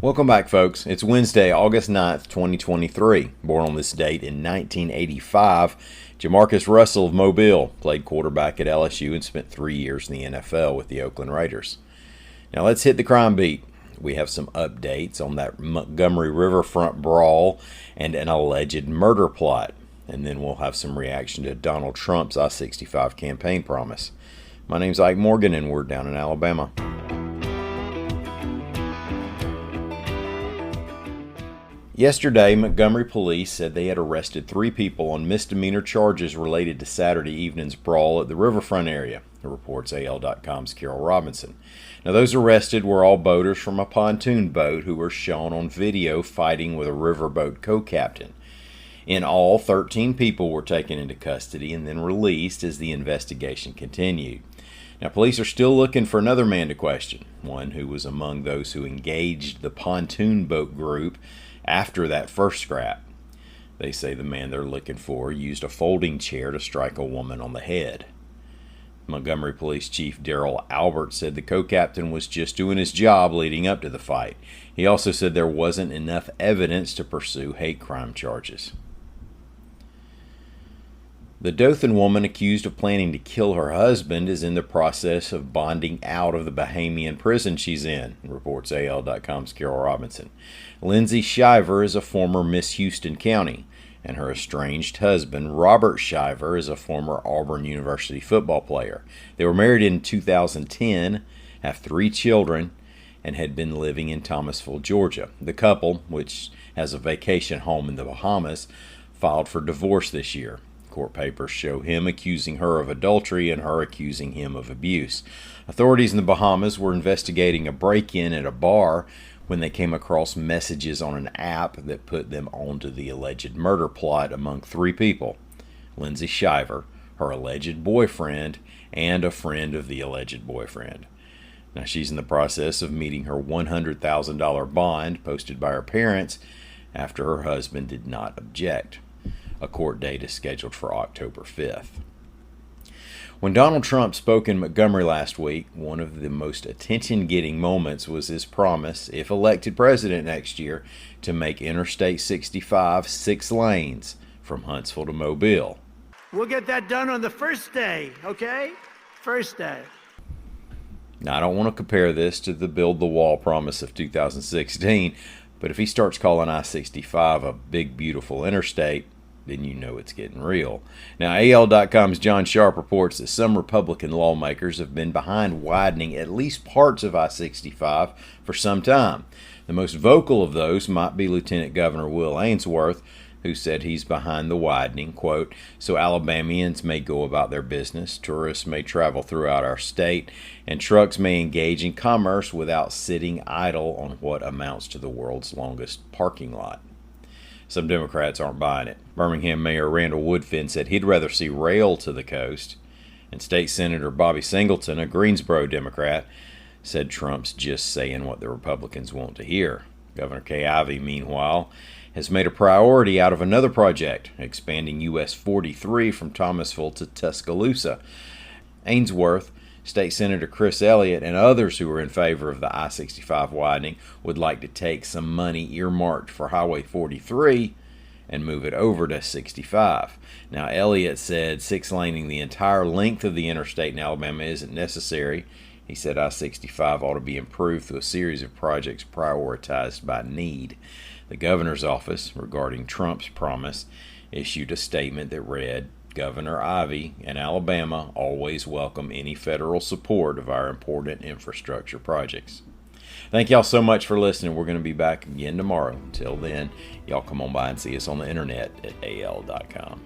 Welcome back, folks. It's Wednesday, August 9th, 2023. Born on this date in 1985, Jamarcus Russell of Mobile played quarterback at LSU and spent 3 years in the NFL with the Oakland Raiders. Now let's hit the crime beat. We have some updates on that Montgomery riverfront brawl and an alleged murder plot. And then we'll have some reaction to Donald Trump's I-65 campaign promise. My name's Ike Morgan, and we're down in Alabama. Yesterday, Montgomery police said they had arrested 3 people on misdemeanor charges related to Saturday evening's brawl at the riverfront area, reports AL.com's Carol Robinson. Now, those arrested were all boaters from a pontoon boat who were shown on video fighting with a riverboat co-captain. In all, 13 people were taken into custody and then released as the investigation continued. Now, police are still looking for another man to question, one who was among those who engaged the pontoon boat group after that first scrap. They say the man they're looking for used a folding chair to strike a woman on the head. Montgomery Police Chief Darrell Albert said the co-captain was just doing his job leading up to the fight. He also said there wasn't enough evidence to pursue hate crime charges. The Dothan woman accused of planning to kill her husband is in the process of bonding out of the Bahamian prison she's in, reports AL.com's Carol Robinson. Lindsay Shiver is a former Miss Houston County, and her estranged husband, Robert Shiver, is a former Auburn University football player. They were married in 2010, have 3 children, and had been living in Thomasville, Georgia. The couple, which has a vacation home in the Bahamas, filed for divorce this year. Court papers show him accusing her of adultery and her accusing him of abuse. Authorities in the Bahamas were investigating a break-in at a bar when they came across messages on an app that put them onto the alleged murder plot among 3 people: Lindsay Shiver, her alleged boyfriend, and a friend of the alleged boyfriend. Now, she's in the process of meeting her $100,000 bond posted by her parents after her husband did not object. A court date is scheduled for October 5th. When Donald Trump spoke in Montgomery last week, one of the most attention-getting moments was his promise, if elected president next year, to make Interstate 65 6 lanes from Huntsville to Mobile. We'll get that done on the first day, okay? First day. Now, I don't want to compare this to the Build the Wall promise of 2016, but if he starts calling I-65 a big, beautiful interstate, then you know it's getting real. Now, AL.com's John Sharp reports that some Republican lawmakers have been behind widening at least parts of I-65 for some time. The most vocal of those might be Lieutenant Governor Will Ainsworth, who said he's behind the widening, quote, so Alabamians may go about their business, tourists may travel throughout our state, and trucks may engage in commerce without sitting idle on what amounts to the world's longest parking lot. Some Democrats aren't buying it. Birmingham Mayor Randall Woodfin said he'd rather see rail to the coast. And State Senator Bobby Singleton, a Greensboro Democrat, said Trump's just saying what the Republicans want to hear. Governor Kay Ivey, meanwhile, has made a priority out of another project, expanding US 43 from Thomasville to Tuscaloosa. Ainsworth, State Senator Chris Elliott, and others who are in favor of the I-65 widening would like to take some money earmarked for Highway 43 and move it over to 65. Now, Elliott said 6-laning the entire length of the interstate in Alabama isn't necessary. He said I-65 ought to be improved through a series of projects prioritized by need. The governor's office, regarding Trump's promise, issued a statement that read, Governor Ivey and Alabama always welcome any federal support of our important infrastructure projects. Thank y'all so much for listening. We're going to be back again tomorrow. Until then, y'all come on by and see us on the internet at al.com.